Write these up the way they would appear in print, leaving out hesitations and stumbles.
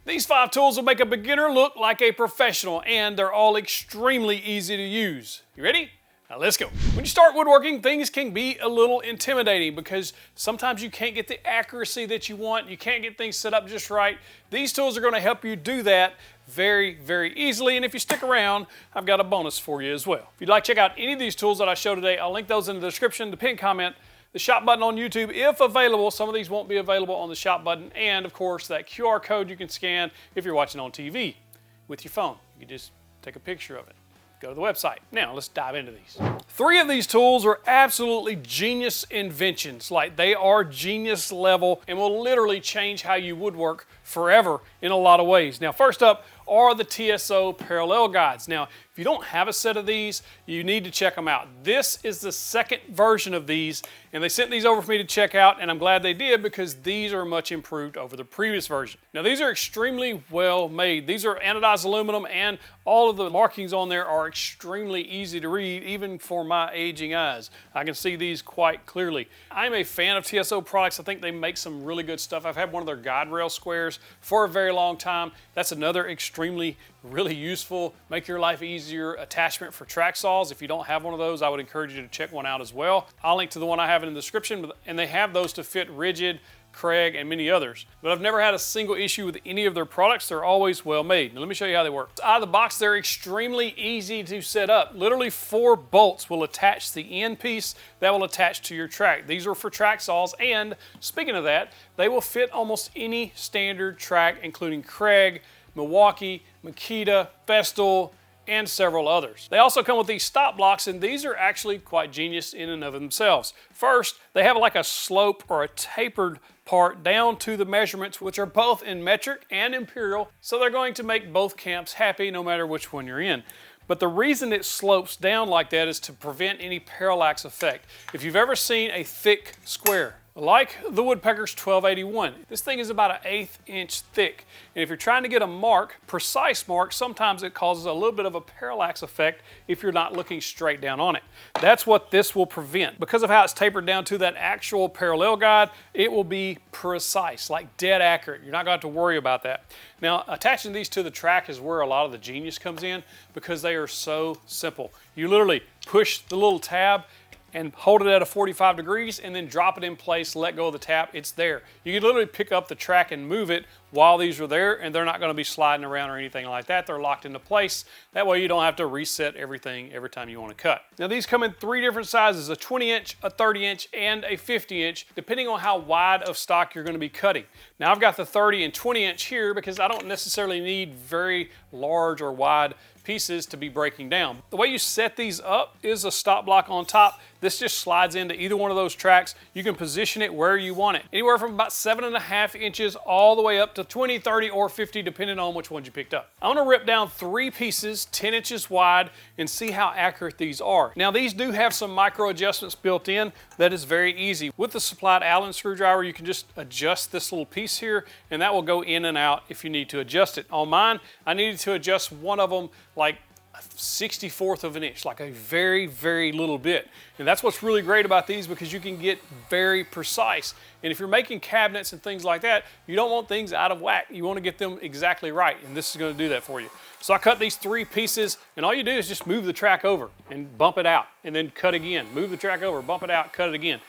These 5 tools will make a beginner look like a professional, and they're all extremely easy to use. You ready? Now let's go. When you start woodworking, things can be a little intimidating because sometimes you can't get the accuracy that you want. You can't get things set up just right. These tools are going to help you do that very, very easily. And if you stick around, I've got a bonus for you as well. If you'd like to check out any of these tools that I show today, I'll link those in the description, the pinned comment, the shop button on YouTube if available. Some of these won't be available on the shop button, and of course that QR code you can scan if you're watching on TV with your phone. You can just take a picture of it. Go to the website. Now let's dive into these. 3 of these tools are absolutely genius inventions. Like, they are genius level and will literally change how you woodwork forever in a lot of ways. Now, first up are the TSO parallel guides. Now, if you don't have a set of these, you need to check them out. This is the 2nd version of these, and they sent these over for me to check out, and I'm glad they did because these are much improved over the previous version. Now, these are extremely well made. These are anodized aluminum, and all of the markings on there are extremely easy to read, even for my aging eyes. I can see these quite clearly. I'm a fan of TSO products. I think they make some really good stuff. I've had one of their guide rail squares for a very long time. That's another extremely really useful, make your life easier attachment for track saws. If you don't have one of those, I would encourage you to check one out as well. I'll link to the one I have in the description, and they have those to fit Rigid, Craig, and many others. But I've never had a single issue with any of their products. They're always well made. Now let me show you how they work. Out of the box, they're extremely easy to set up. Literally 4 bolts will attach the end piece that will attach to your track. These are for track saws, and speaking of that, they will fit almost any standard track, including Craig, Milwaukee, Makita, Festal, and several others. They also come with these stop blocks, and these are actually quite genius in and of themselves. First, they have like a slope or a tapered part down to the measurements, which are both in metric and imperial, so they're going to make both camps happy no matter which one you're in. But the reason it slopes down like that is to prevent any parallax effect. If you've ever seen a thick square, like the Woodpecker's 1281, this thing is about an 1/8 inch thick. And if you're trying to get a mark, precise mark, sometimes it causes a little bit of a parallax effect if you're not looking straight down on it. That's what this will prevent. Because of how it's tapered down to that actual parallel guide, it will be precise, like dead accurate. You're not going to have to worry about that. Now, attaching these to the track is where a lot of the genius comes in because they are so simple. You literally push the little tab and hold it at a 45 degrees and then drop it in place, let go of the tap, it's there. You can literally pick up the track and move it while these are there, and they're not going to be sliding around or anything like that. They're locked into place. That way you don't have to reset everything every time you want to cut. Now, these come in 3 different sizes, a 20 inch, a 30 inch, and a 50 inch, depending on how wide of stock you're going to be cutting. Now, I've got the 30 and 20 inch here because I don't necessarily need very large or wide pieces to be breaking down. The way you set these up is a stop block on top. This just slides into either one of those tracks. You can position it where you want it. Anywhere from about 7.5 inches all the way up to 20, 30, or 50, depending on which ones you picked up. I'm gonna rip down 3 pieces, 10 inches wide, and see how accurate these are. Now, these do have some micro adjustments built in that is very easy. With the supplied Allen screwdriver, you can just adjust this little piece here, and that will go in and out if you need to adjust it. On mine, I needed to adjust one of them like 1/64 of an inch, like a very, very little bit. And that's what's really great about these, because you can get very precise. And if you're making cabinets and things like that, you don't want things out of whack. You want to get them exactly right, and this is going to do that for you. So I cut these 3 pieces, and all you do is just move the track over and bump it out, and then cut again. Move the track over, bump it out, cut it again.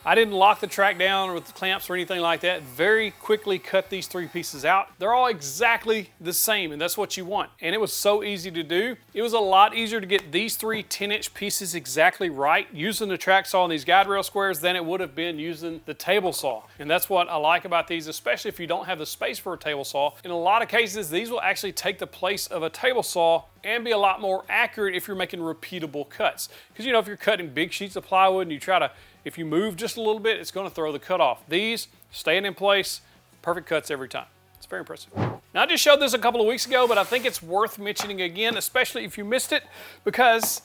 I didn't lock the track down with the clamps or anything like that. Very quickly cut these 3 pieces out. They're all exactly the same, and that's what you want. And it was so easy to do. It was a lot easier to get these 3 10-inch pieces exactly right using the track saw and these guide rail squares than it would have been using the table saw. And that's what I like about these, especially if you don't have the space for a table saw. In a lot of cases, these will actually take the place of a table saw and be a lot more accurate if you're making repeatable cuts. Because, you know, if you're cutting big sheets of plywood and you try to, if you move just a little bit, it's going to throw the cut off. These, staying in place, perfect cuts every time. It's very impressive. Now, I just showed this a couple of weeks ago, but I think it's worth mentioning again, especially if you missed it, because,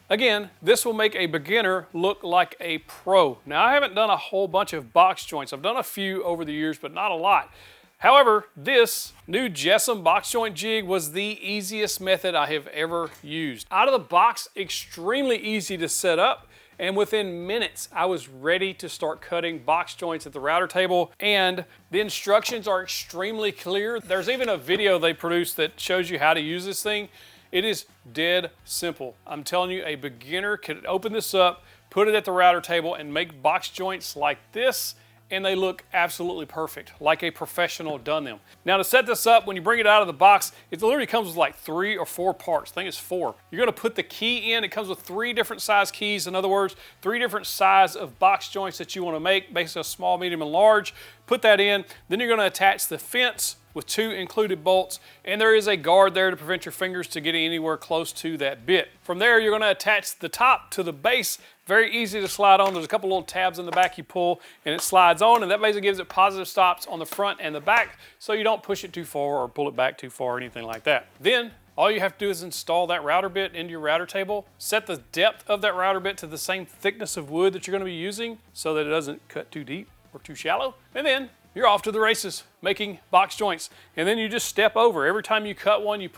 again, this will make a beginner look like a pro. Now, I haven't done a whole bunch of box joints. I've done a few over the years, but not a lot. However, this new Jessom box joint jig was the easiest method I have ever used. Out of the box, extremely easy to set up, And within minutes, I was ready to start cutting box joints at the router table, and the instructions are extremely clear. There's even a video they produced that shows you how to use this thing. It is dead simple. I'm telling you, a beginner could open this up, put it at the router table, and make box joints like this, and they look absolutely perfect, like a professional done them. Now to set this up, when you bring it out of the box, it literally comes with like 3 or 4 parts. I think it's 4. You're gonna put the key in. It comes with 3 different size keys. In other words, 3 different size of box joints that you wanna make, basically a small, medium, and large. Put that in. Then you're gonna attach the fence with 2 included bolts, and there is a guard there to prevent your fingers to getting anywhere close to that bit. From there, you're gonna attach the top to the base. Very easy to slide on. There's a couple little tabs in the back you pull, and it slides on, and that basically gives it positive stops on the front and the back, so you don't push it too far or pull it back too far or anything like that. Then, all you have to do is install that router bit into your router table. Set the depth of that router bit to the same thickness of wood that you're gonna be using so that it doesn't cut too deep or too shallow. And then, you're off to the races making box joints. And then you just step over. Every time you cut one, you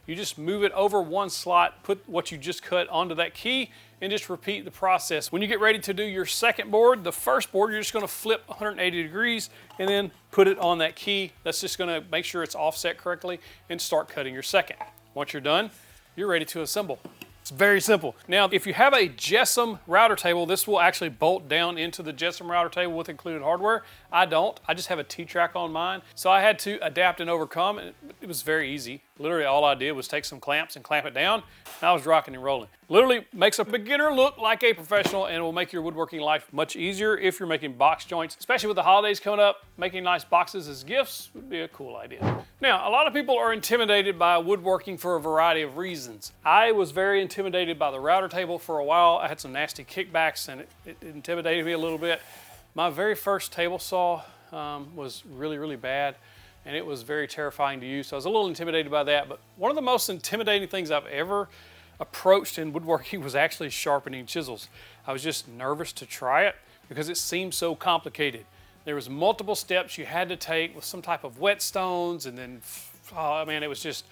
just move it over one slot, put what you just cut onto that key, and just repeat the process. When you get ready to do your second board, the first board, you're just gonna flip 180 degrees and then put it on that key. That's just gonna make sure it's offset correctly and start cutting your second. Once you're done, you're ready to assemble. It's very simple. Now, if you have a Jessom router table, this will actually bolt down into the Jessom router table with included hardware. I don't. I just have a T-track on mine. So I had to adapt and overcome, and it was very easy. Literally, all I did was take some clamps and clamp it down, and I was rocking and rolling. Literally makes a beginner look like a professional, and it will make your woodworking life much easier if you're making box joints. Especially with the holidays coming up, making nice boxes as gifts would be a cool idea. Now, a lot of people are intimidated by woodworking for a variety of reasons. I was very intimidated by the router table for a while. I had some nasty kickbacks, and it intimidated me a little bit. My very first table saw was really, really bad, and it was very terrifying to use, so I was a little intimidated by that. But one of the most intimidating things I've ever approached in woodworking was actually sharpening chisels. I was just nervous to try it because it seemed so complicated. There was multiple steps you had to take with some type of whetstones, and then, oh man, it was just,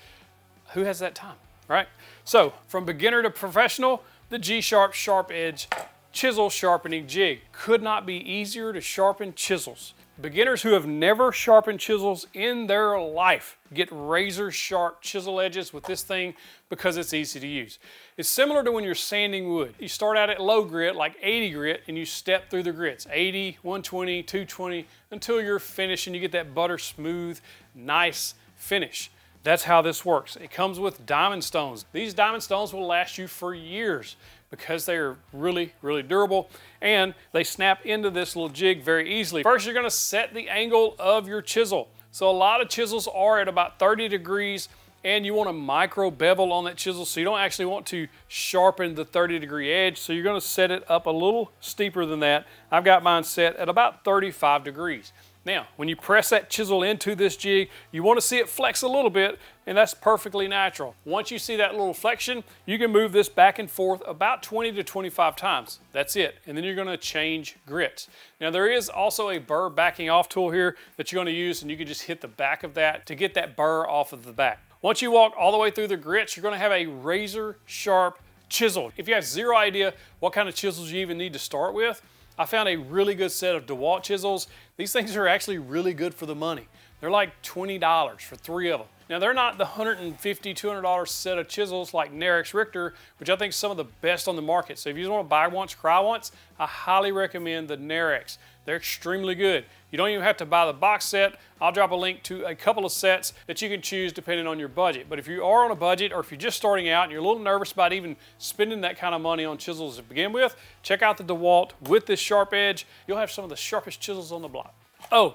who has that time, right? So from beginner to professional, the G-Sharp Sharp Edge Chisel Sharpening Jig. Could not be easier to sharpen chisels. Beginners who have never sharpened chisels in their life get razor sharp chisel edges with this thing because it's easy to use. It's similar to when you're sanding wood. You start out at low grit, like 80 grit, and you step through the grits, 80, 120, 220, until you're finished and you get that butter smooth, nice finish. That's how this works. It comes with diamond stones. These diamond stones will last you for years because they are really, really durable, and they snap into this little jig very easily. First, you're gonna set the angle of your chisel. So a lot of chisels are at about 30 degrees, and you want a micro bevel on that chisel, so you don't actually want to sharpen the 30-degree edge, so you're gonna set it up a little steeper than that. I've got mine set at about 35 degrees. Now, when you press that chisel into this jig, you want to see it flex a little bit, and that's perfectly natural. Once you see that little flexion, you can move this back and forth about 20 to 25 times. That's it. And then you're going to change grits. Now, there is also a burr backing off tool here that you're going to use, and you can just hit the back of that to get that burr off of the back. Once you walk all the way through the grits, you're going to have a razor sharp chisel. If you have zero idea what kind of chisels you even need to start with, I found a really good set of DeWalt chisels. These things are actually really good for the money. They're like $20 for 3 of them. Now they're not the $150, $200 set of chisels like Narex Richter, which I think is some of the best on the market. So if you just want to buy once, cry once, I highly recommend the Narex. They're extremely good. You don't even have to buy the box set. I'll drop a link to a couple of sets that you can choose depending on your budget. But if you are on a budget, or if you're just starting out and you're a little nervous about even spending that kind of money on chisels to begin with, check out the DeWalt with this sharp edge. You'll have some of the sharpest chisels on the block. Oh,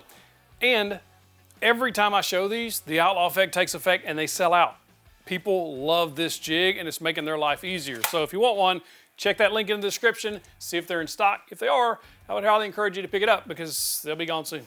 and every time I show these, the outlaw effect takes effect and they sell out. People love this jig and it's making their life easier. So if you want one, check that link in the description, see if they're in stock. If they are, I would highly encourage you to pick it up because they'll be gone soon.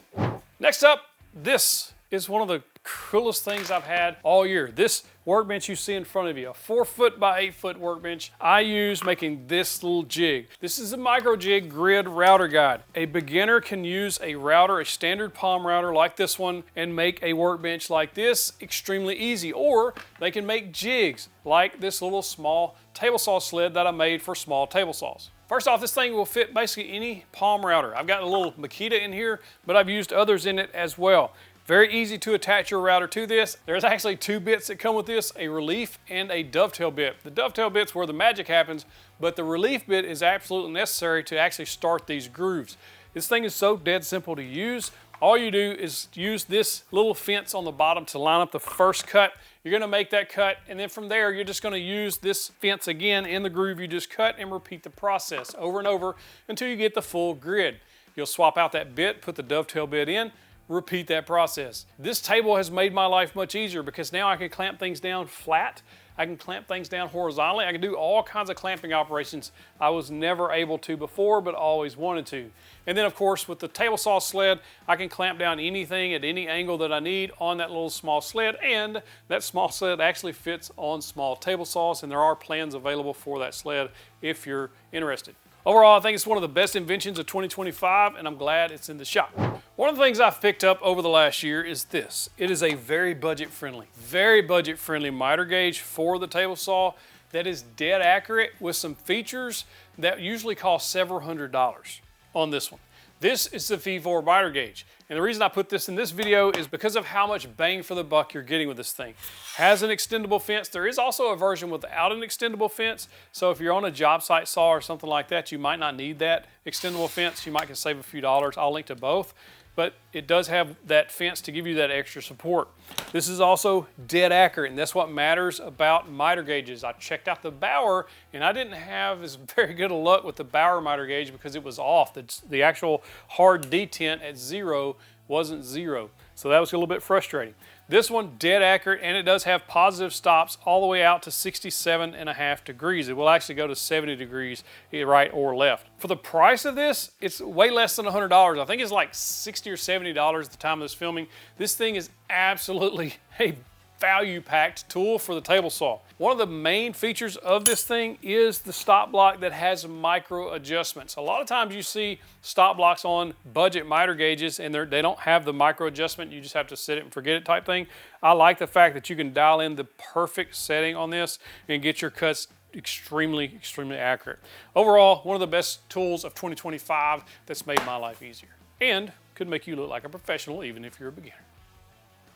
Next up, this is one of the coolest things I've had all year. This workbench you see in front of you, a 4-foot by 8-foot workbench, I use making this little jig. This is a micro jig grid router guide. A beginner can use a router, a standard palm router like this one, and make a workbench like this extremely easy. Or they can make jigs like this little small table saw sled that I made for small table saws. First off, this thing will fit basically any palm router. I've got a little Makita in here, but I've used others in it as well. Very easy to attach your router to this. There's actually 2 bits that come with this, a relief and a dovetail bit. The dovetail bit's where the magic happens, but the relief bit is absolutely necessary to actually start these grooves. This thing is so dead simple to use. All you do is use this little fence on the bottom to line up the first cut. You're gonna make that cut, and then from there, you're just gonna use this fence again in the groove you just cut and repeat the process over and over until you get the full grid. You'll swap out that bit, put the dovetail bit in, repeat that process. This table has made my life much easier because now I can clamp things down flat. I can clamp things down horizontally. I can do all kinds of clamping operations I was never able to before, but always wanted to. And then of course, with the table saw sled, I can clamp down anything at any angle that I need on that little small sled, and that small sled actually fits on small table saws, and there are plans available for that sled if you're interested. Overall, I think it's one of the best inventions of 2025, and I'm glad it's in the shop. One of the things I've picked up over the last year is this. It is a very budget-friendly miter gauge for the table saw that is dead accurate with some features that usually cost several $100s on this one. This is the V4 miter gauge. And the reason I put this in this video is because of how much bang for the buck you're getting with this thing. Has an extendable fence. There is also a version without an extendable fence. So if you're on a job site saw or something like that, you might not need that extendable fence. You might can save a few dollars. I'll link to both. But it does have that fence to give you that extra support. This is also dead accurate, and that's what matters about miter gauges. I checked out the Bauer, and I didn't have as very good a luck with the Bauer miter gauge because it was off. The actual hard detent at 0 wasn't 0. So that was a little bit frustrating. This one, dead accurate, and it does have positive stops all the way out to 67.5 degrees. It will actually go to 70 degrees, right or left. For the price of this, it's way less than $100. I think it's like $60 or $70 at the time of this filming. This thing is absolutely a value-packed tool for the table saw. One of the main features of this thing is the stop block that has micro adjustments. A lot of times you see stop blocks on budget miter gauges and they don't have the micro adjustment. You just have to set it and forget it type thing. I like the fact that you can dial in the perfect setting on this and get your cuts extremely accurate. Overall, one of the best tools of 2025 that's made my life easier and could make you look like a professional even if you're a beginner.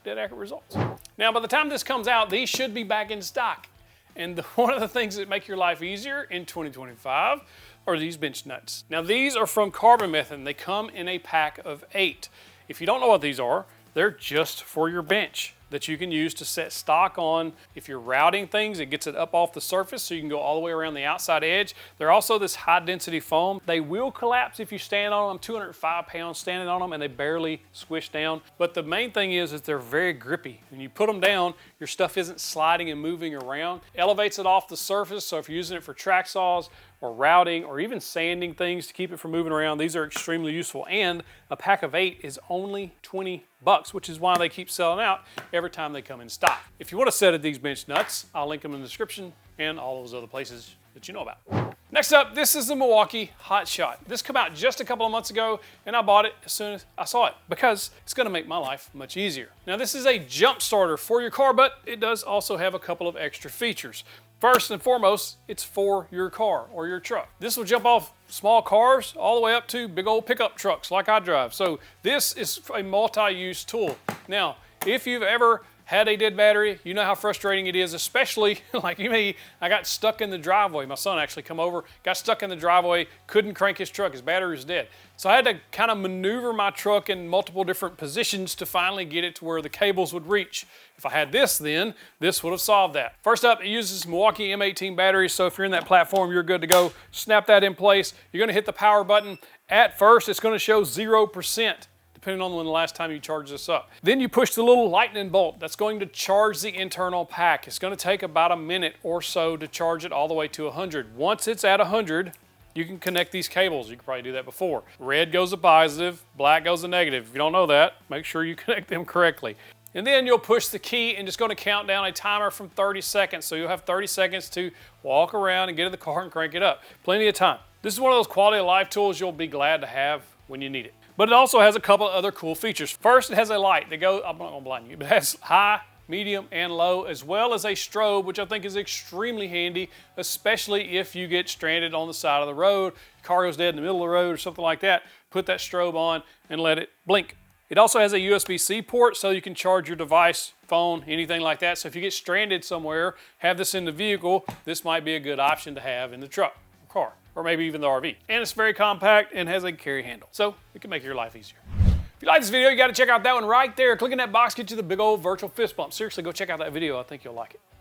Dead accurate results. Now, by the time this comes out, these should be back in stock. And one of the things that make your life easier in 2025 are these bench nuts. Now, these are from Carbon Method. They come in a pack of 8. If you don't know what these are, they're just for your bench that you can use to set stock on. If you're routing things, it gets it up off the surface so you can go all the way around the outside edge. They're also this high density foam. They will collapse if you stand on them. I'm 205 pounds standing on them and they barely squish down. But the main thing is they're very grippy. When you put them down, your stuff isn't sliding and moving around. Elevates it off the surface, so if you're using it for track saws or routing or even sanding things to keep it from moving around, these are extremely useful. And a pack of 8 is only $20, which is why they keep selling out every time they come in stock. If you want a set of these bench nuts, I'll link them in the description and all those other places that you know about. Next up, this is the Milwaukee HOTSHOT. This came out just a couple of months ago, and I bought it as soon as I saw it because it's gonna make my life much easier. Now, this is a jump starter for your car, but it does also have a couple of extra features. First and foremost, it's for your car or your truck. This will jump off small cars all the way up to big old pickup trucks like I drive. So this is a multi-use tool. Now, if you've ever had a dead battery, you know how frustrating it is, especially like me. I got stuck in the driveway. My son actually come over, got stuck in the driveway, couldn't crank his truck, his battery was dead. So I had to kind of maneuver my truck in multiple different positions to finally get it to where the cables would reach. If I had this then, this would have solved that. First up, it uses Milwaukee M18 batteries, so if you're in that platform, you're good to go. Snap that in place. You're gonna hit the power button. At first, it's gonna show 0%. Depending on when the last time you charge this up. Then you push the little lightning bolt. That's going to charge the internal pack. It's going to take about a minute or so to charge it all the way to 100. Once it's at 100, you can connect these cables. You can probably do that before. Red goes to positive, black goes to negative. If you don't know that, make sure you connect them correctly. And then you'll push the key and it's going to count down a timer from 30 seconds. So you'll have 30 seconds to walk around and get in the car and crank it up. Plenty of time. This is one of those quality of life tools you'll be glad to have when you need it. But it also has a couple of other cool features. First, it has a light that goes, I'm not gonna blind you, but it has high, medium, and low, as well as a strobe, which I think is extremely handy, especially if you get stranded on the side of the road, your car goes dead in the middle of the road or something like that. Put that strobe on and let it blink. It also has a USB-C port so you can charge your device, phone, anything like that. So if you get stranded somewhere, have this in the vehicle, this might be a good option to have in the truck or car, or maybe even the RV. And it's very compact and has a carry handle, so it can make your life easier. If you like this video, you got to check out that one right there. Clicking that box gets you the big old virtual fist bump. Seriously, go check out that video. I think you'll like it.